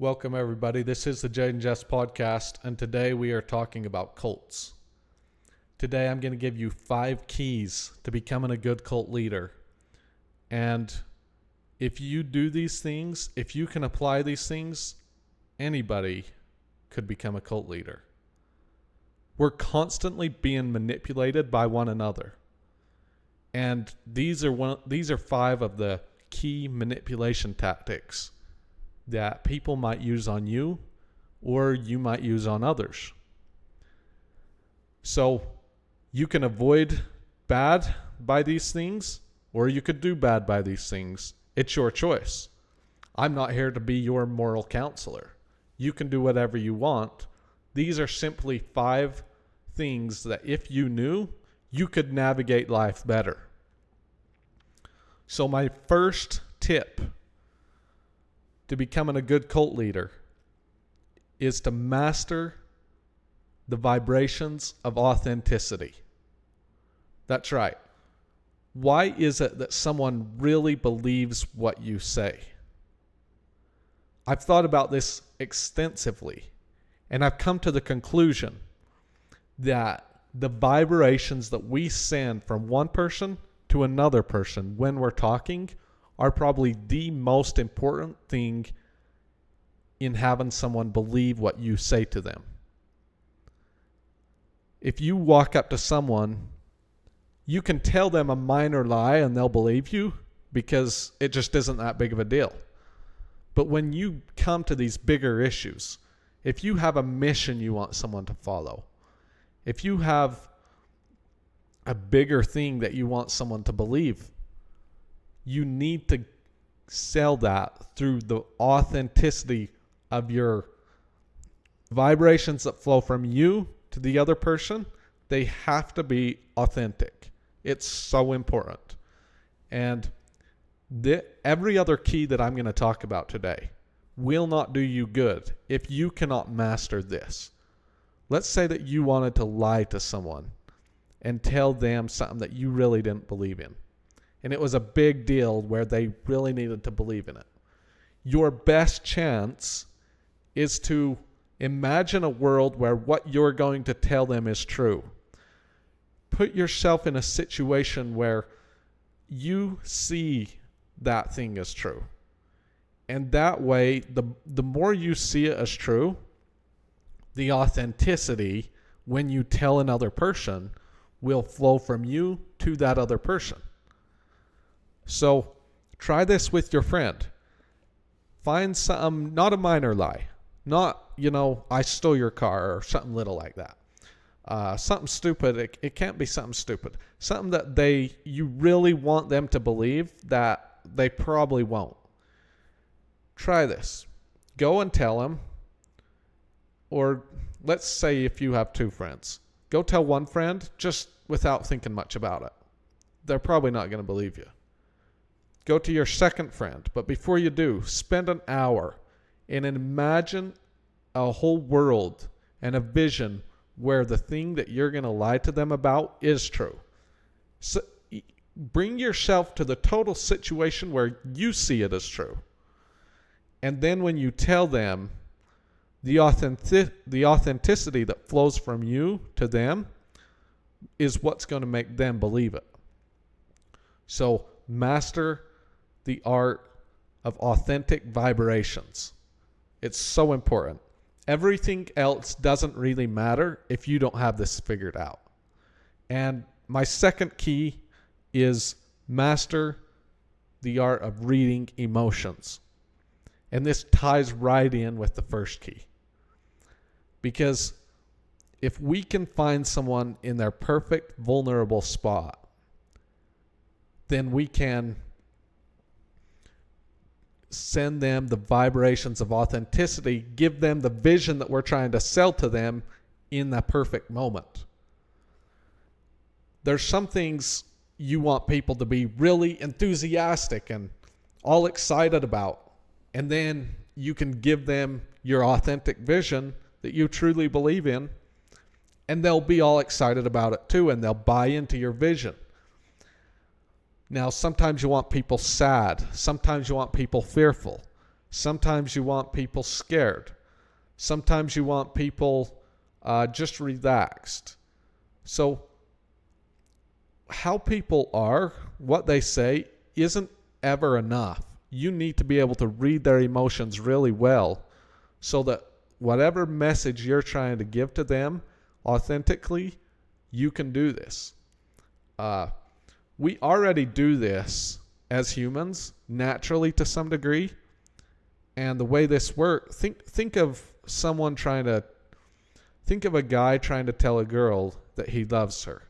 Welcome, everybody. This is the Jaden Jeffs Podcast, and today we are talking about cults. Today I'm going to give you 5 keys to becoming a good cult leader. And if you do these things, if you can apply these things, anybody could become a cult leader. We're constantly being manipulated by one another. And these are 5 of the key manipulation tactics that people might use on you or you might use on others. So you can avoid bad by these things or you could do bad by these things. It's your choice. I'm not here to be your moral counselor. You can do whatever you want. These are simply 5 things that if you knew, you could navigate life better. So my first tip to becoming a good cult leader is to master the vibrations of authenticity. That's right. Why is it that someone really believes what you say? I've thought about this extensively, and I've come to the conclusion that the vibrations that we send from one person to another person when we're talking are probably the most important thing in having someone believe what you say to them. If you walk up to someone, you can tell them a minor lie and they'll believe you because it just isn't that big of a deal. But when you come to these bigger issues, if you have a mission you want someone to follow, if you have a bigger thing that you want someone to believe, you need to sell that through the authenticity of your vibrations that flow from you to the other person. They have to be authentic. It's so important. And every other key that I'm going to talk about today will not do you good if you cannot master this. Let's say that you wanted to lie to someone and tell them something that you really didn't believe in. And it was a big deal where they really needed to believe in it. Your best chance is to imagine a world where what you're going to tell them is true. Put yourself in a situation where you see that thing as true. And that way, the more you see it as true, the authenticity when you tell another person will flow from you to that other person. So try this with your friend. Find something, not a minor lie. Not, I stole your car or something little like that. Something stupid. It can't be something stupid. Something that you really want them to believe that they probably won't. Try this. Go and tell them. Or let's say if you have 2 friends. Go tell one friend just without thinking much about it. They're probably not going to believe you. Go to your second friend, but before you do, spend an hour and imagine a whole world and a vision where the thing that you're going to lie to them about is true. So bring yourself to the total situation where you see it as true. And then when you tell them, the authenticity that flows from you to them is what's going to make them believe it. So master the art of authentic vibrations. It's so important. Everything else doesn't really matter if you don't have this figured out. And my second key is master the art of reading emotions. And this ties right in with the first key. Because if we can find someone in their perfect vulnerable spot, then we can send them the vibrations of authenticity, give them the vision that we're trying to sell to them in that perfect moment. There's some things you want people to be really enthusiastic and all excited about, and then you can give them your authentic vision that you truly believe in, and they'll be all excited about it too, and they'll buy into your vision. Now, sometimes you want people sad. Sometimes you want people fearful. Sometimes you want people scared. Sometimes you want people just relaxed. So how people are, what they say, isn't ever enough. You need to be able to read their emotions really well so that whatever message you're trying to give to them authentically, you can do this. We already do this as humans naturally to some degree. And the way this works, think of a guy trying to tell a girl that he loves her.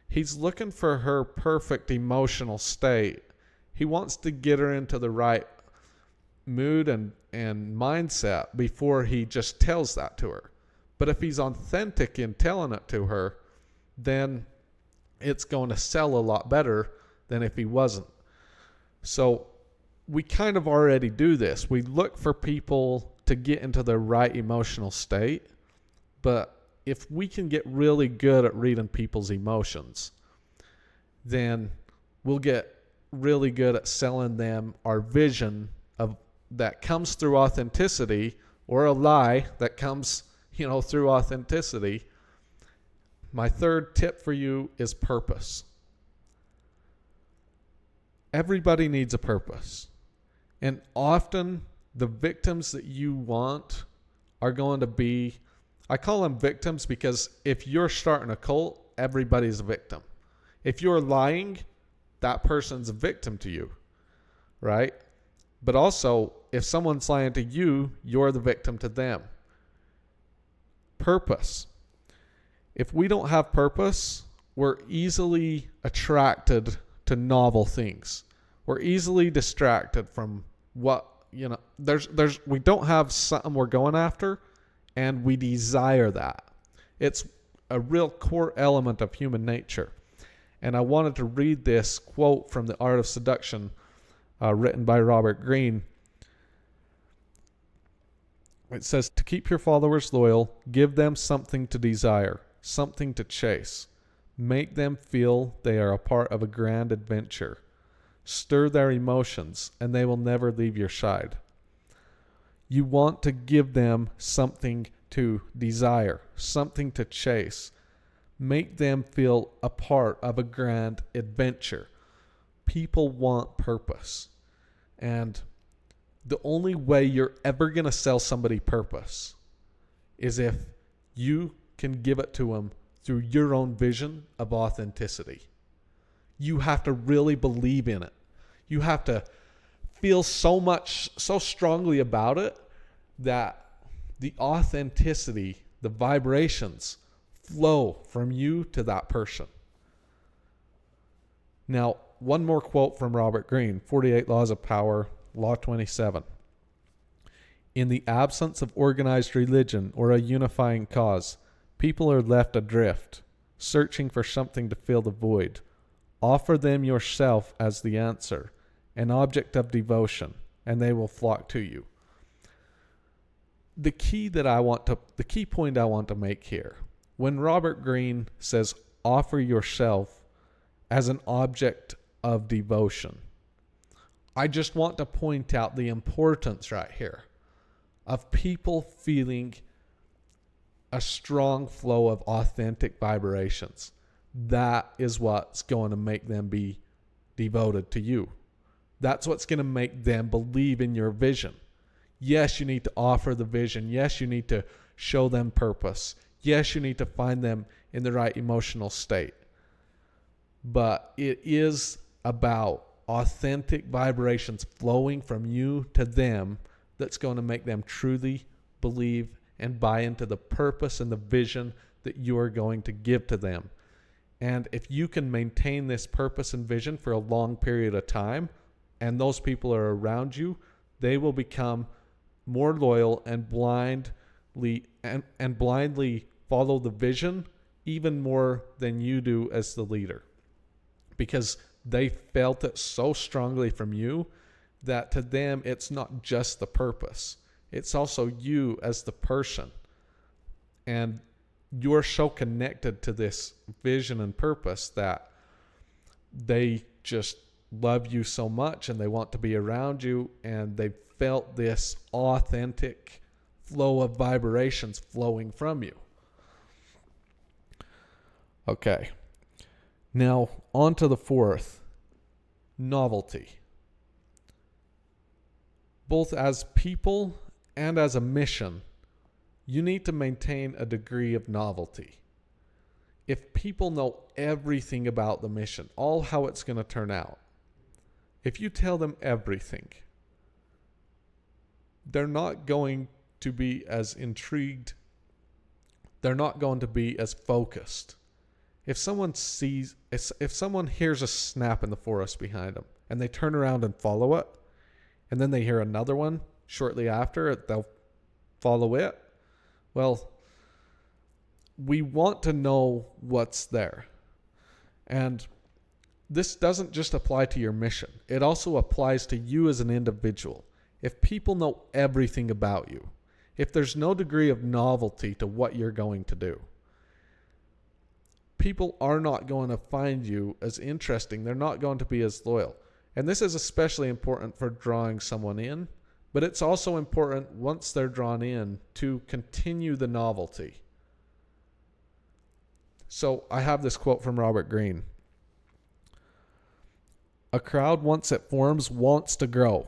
He's looking for her perfect emotional state. He wants to get her into the right mood and mindset before he just tells that to her. But if he's authentic in telling it to her, then it's going to sell a lot better than if he wasn't. So we kind of already do this. We look for people to get into the right emotional state. But if we can get really good at reading people's emotions, then we'll get really good at selling them our vision of that comes through authenticity, or a lie that comes, through authenticity. My third tip for you is purpose. Everybody needs a purpose. And often the victims that you want are going to be, I call them victims because if you're starting a cult, everybody's a victim. If you're lying, that person's a victim to you, right? But also, if someone's lying to you, you're the victim to them. Purpose. If we don't have purpose, we're easily attracted to novel things. We're easily distracted from what, we don't have something we're going after, and we desire that. It's a real core element of human nature. And I wanted to read this quote from The Art of Seduction, written by Robert Greene. It says, "To keep your followers loyal, give them something to desire, something to chase. Make them feel they are a part of a grand adventure. Stir their emotions, and they will never leave your side." You want to give them something to desire, something to chase. Make them feel a part of a grand adventure. People want purpose. And the only way you're ever going to sell somebody purpose is if you can give it to them through your own vision of authenticity. You have to really believe in it. You have to feel so strongly about it that the authenticity, the vibrations flow from you to that person. Now, one more quote from Robert Greene, 48 Laws of Power, Law 27. "In the absence of organized religion or a unifying cause, people are left adrift, searching for something to fill the void. Offer them yourself as the answer, an object of devotion, and they will flock to you." The key point I want to make here, when Robert Greene says offer yourself as an object of devotion, I just want to point out the importance right here of people feeling a strong flow of authentic vibrations. That is what's going to make them be devoted to you. That's what's going to make them believe in your vision. Yes, you need to offer the vision. Yes, you need to show them purpose. Yes, you need to find them in the right emotional state. But it is about authentic vibrations flowing from you to them that's going to make them truly believe and buy into the purpose and the vision that you are going to give to them. And if you can maintain this purpose and vision for a long period of time, and those people are around you, they will become more loyal and blindly follow the vision even more than you do as the leader, because they felt it so strongly from you that to them it's not just the purpose, it's also you as the person. And you're so connected to this vision and purpose that they just love you so much and they want to be around you, and they felt this authentic flow of vibrations flowing from you. Okay. Now, on to the fourth, novelty. Both as people and as a mission, you need to maintain a degree of novelty. If people know everything about the mission, all how it's going to turn out, if you tell them everything, they're not going to be as intrigued. They're not going to be as focused. If someone hears a snap in the forest behind them and they turn around and follow it, and then they hear another one shortly after, they'll follow it. Well, we want to know what's there. And this doesn't just apply to your mission. It also applies to you as an individual. If people know everything about you, if there's no degree of novelty to what you're going to do, people are not going to find you as interesting. They're not going to be as loyal. And this is especially important for drawing someone in, but it's also important once they're drawn in to continue the novelty. So I have this quote from Robert Greene. A crowd, once it forms, wants to grow.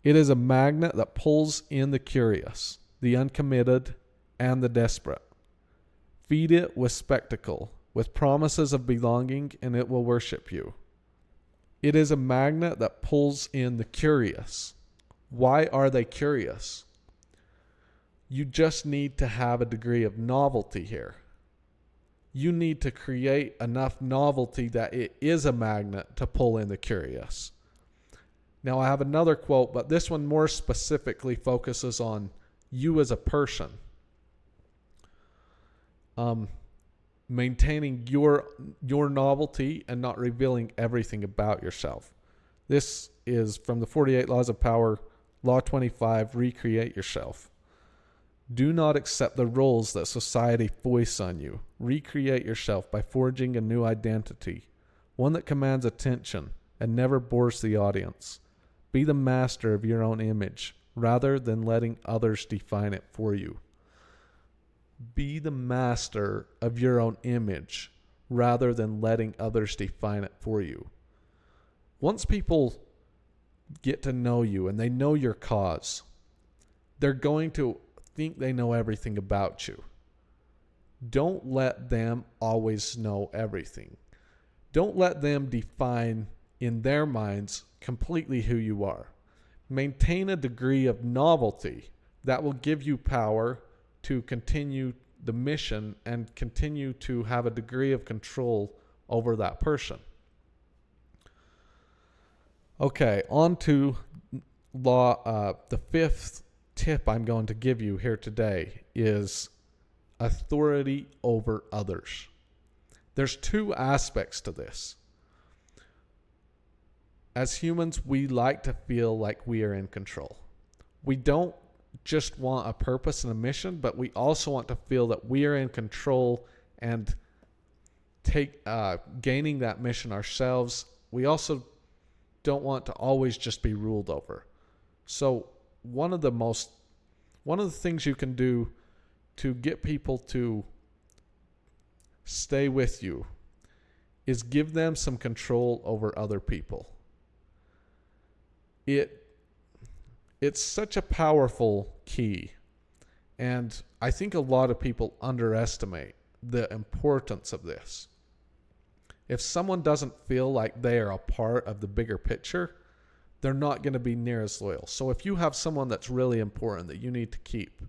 It is a magnet that pulls in the curious, the uncommitted, and the desperate. Feed it with spectacle, with promises of belonging, and it will worship you. It is a magnet that pulls in the curious. Why are they curious? You just need to have a degree of novelty here. You need to create enough novelty that it is a magnet to pull in the curious. Now, I have another quote, but this one more specifically focuses on you as a person. Maintaining your novelty and not revealing everything about yourself. This is from the 48 Laws of Power, Law 25, recreate yourself. Do not accept the roles that society foists on you. Recreate yourself by forging a new identity, one that commands attention and never bores the audience. Be the master of your own image rather than letting others define it for you. Be the master of your own image rather than letting others define it for you. Once people get to know you and they know your cause, they're going to think they know everything about you. Don't let them always know everything. Don't let them define in their minds completely who you are. Maintain a degree of novelty that will give you power to continue the mission and continue to have a degree of control over that person. Okay, on to the fifth tip I'm going to give you here today is authority over others. There's two aspects to this. As humans, we like to feel like we are in control. We don't just want a purpose and a mission, but we also want to feel that we are in control and gaining that mission ourselves. We also don't want to always just be ruled over. So one of the things you can do to get people to stay with you is give them some control over other people. It's such a powerful key, and I think a lot of people underestimate the importance of this. If someone doesn't feel like they are a part of the bigger picture, they're not going to be near as loyal. So if you have someone that's really important that you need to keep,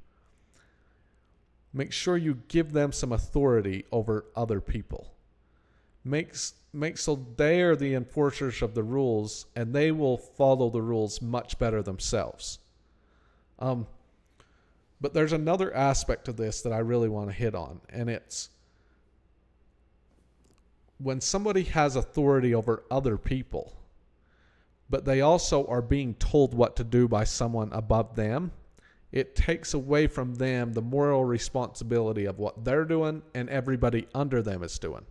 make sure you give them some authority over other people. Make so they are the enforcers of the rules, and they will follow the rules much better themselves. But there's another aspect to this that I really want to hit on, and it's when somebody has authority over other people, but they also are being told what to do by someone above them, it takes away from them the moral responsibility of what they're doing and everybody under them is doing.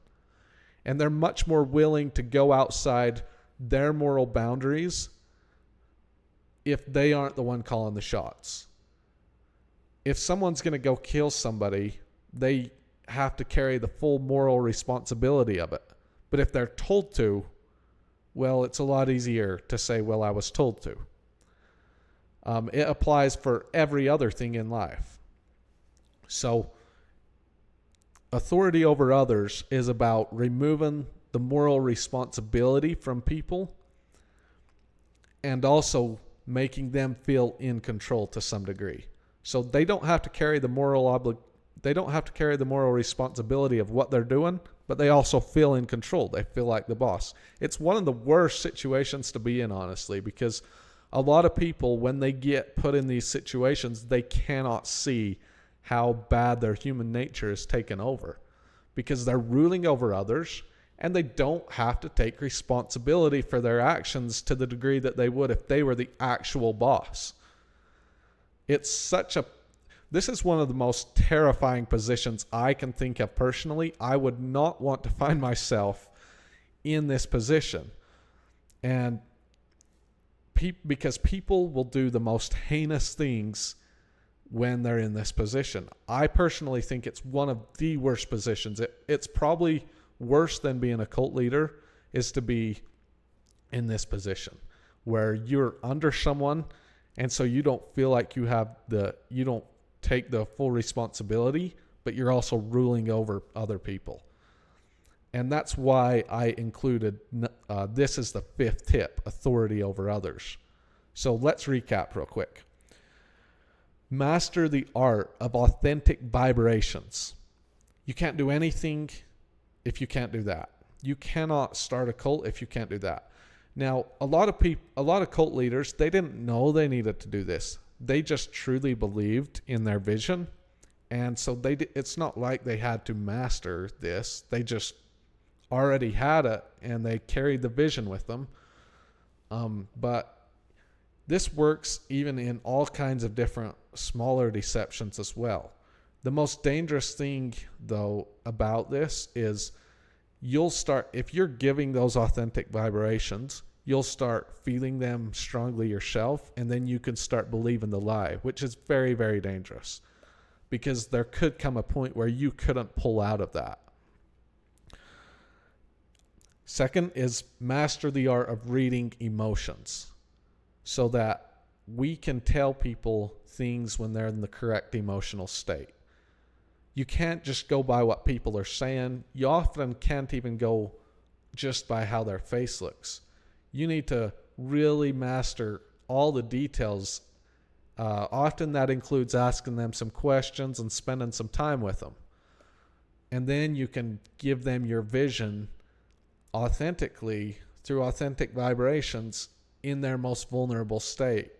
And they're much more willing to go outside their moral boundaries if they aren't the one calling the shots. If someone's going to go kill somebody, they have to carry the full moral responsibility of it. But if they're told to, well, it's a lot easier to say, well, I was told to. It applies for every other thing in life. So authority over others is about removing the moral responsibility from people and also making them feel in control to some degree. So they don't have to carry the moral responsibility of what they're doing, but they also feel in control. They feel like the boss. It's one of the worst situations to be in, honestly, because a lot of people, when they get put in these situations, they cannot see how bad their human nature is taken over because they're ruling over others and they don't have to take responsibility for their actions to the degree that they would if they were the actual boss. This is one of the most terrifying positions I can think of personally. I would not want to find myself in this position. And because people will do the most heinous things when they're in this position. I personally think it's one of the worst positions. It's probably worse than being a cult leader is to be in this position where you're under someone and so you don't feel like you don't take the full responsibility, but you're also ruling over other people. And that's why I included, this is the 5th tip, authority over others. So let's recap real quick. Master the art of authentic vibrations. You can't do anything if you can't do that. You cannot start a cult if you can't do that. Now, a lot of cult leaders, they didn't know they needed to do this. They just truly believed in their vision. And so it's not like they had to master this. They just already had it and they carried the vision with them. But this works even in all kinds of different smaller deceptions as well. The most dangerous thing, though, about this is if you're giving those authentic vibrations, you'll start feeling them strongly yourself, and then you can start believing the lie, which is very, very dangerous because there could come a point where you couldn't pull out of that. Second is master the art of reading emotions so that we can tell people things when they're in the correct emotional state. You can't just go by what people are saying. You often can't even go just by how their face looks. You need to really master all the details. Often that includes asking them some questions and spending some time with them. And then you can give them your vision authentically through authentic vibrations in their most vulnerable state.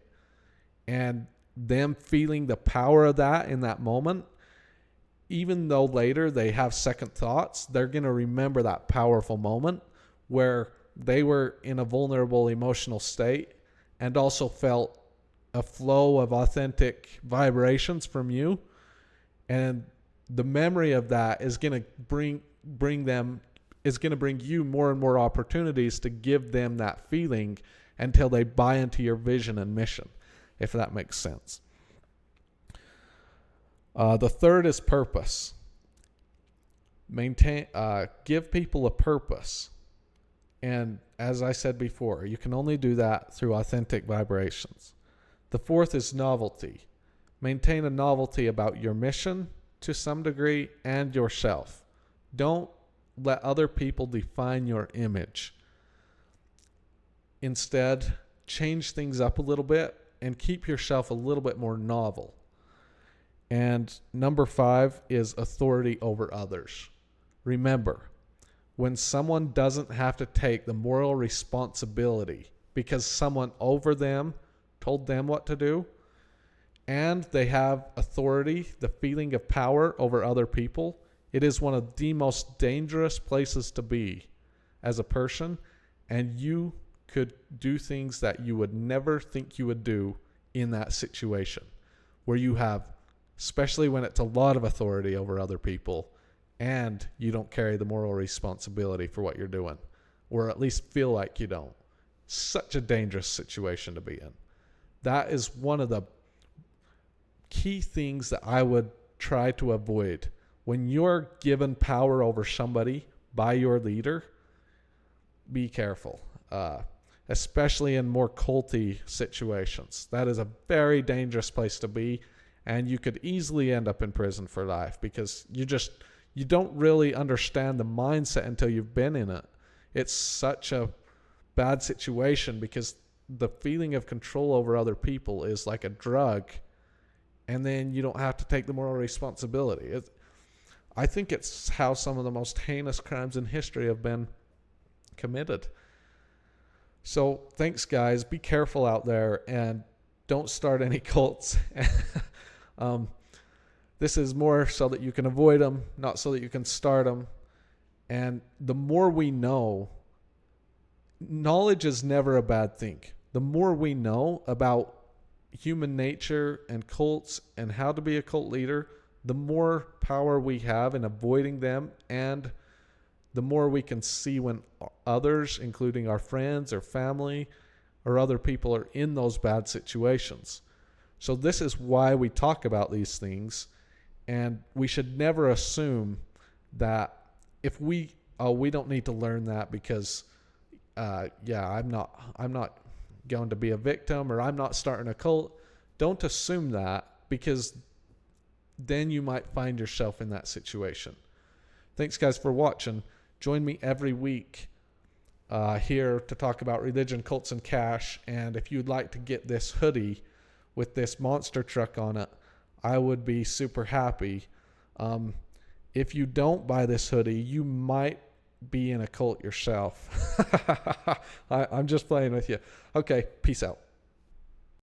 And them feeling the power of that in that moment, even though later they have second thoughts, they're going to remember that powerful moment where they were in a vulnerable emotional state and also felt a flow of authentic vibrations from you. And the memory of that is going to bring you more and more opportunities to give them that feeling until they buy into your vision and mission, if that makes sense. The third is purpose. Give people a purpose. And as I said before, you can only do that through authentic vibrations. The fourth is novelty. Maintain a novelty about your mission to some degree and yourself. Don't let other people define your image. Instead, change things up a little bit and keep yourself a little bit more novel. And number 5 is authority over others. Remember, when someone doesn't have to take the moral responsibility because someone over them told them what to do, and they have authority, the feeling of power over other people, it is one of the most dangerous places to be as a person, and you could do things that you would never think you would do in that situation, where you have, especially when it's a lot of authority over other people, and you don't carry the moral responsibility for what you're doing, or at least feel like you don't. Such a dangerous situation to be in. That is one of the key things that I would try to avoid. When you're given power over somebody by your leader, be careful, especially in more culty situations. That is a very dangerous place to be, and you could easily end up in prison for life because you don't really understand the mindset until you've been in it. It's such a bad situation because the feeling of control over other people is like a drug, and then you don't have to take the moral responsibility. I think it's how some of the most heinous crimes in history have been committed. So thanks, guys. Be careful out there and don't start any cults. This is more so that you can avoid them, not so that you can start them. And the more we know, knowledge is never a bad thing. The more we know about human nature and cults and how to be a cult leader, the more power we have in avoiding them, and the more we can see when others, including our friends or family or other people, are in those bad situations. So this is why we talk about these things, and we should never assume that if we don't need to learn that because I'm not going to be a victim, or I'm not starting a cult. Don't assume that, because then you might find yourself in that situation. Thanks, guys, for watching. Join me every week here to talk about religion, cults, and cash. And if you'd like to get this hoodie with this monster truck on it, I would be super happy. If you don't buy this hoodie, you might be in a cult yourself. I'm just playing with you. Okay, peace out.